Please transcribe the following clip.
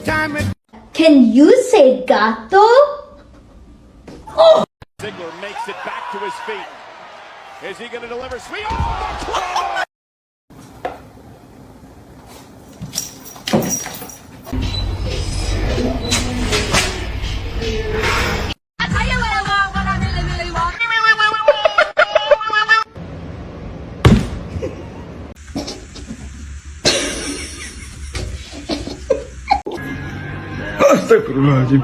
Can you say gato? Ziggler makes it back to his feet. Is he going to deliver? Sweet. Oh! Astagfirullahaladzim.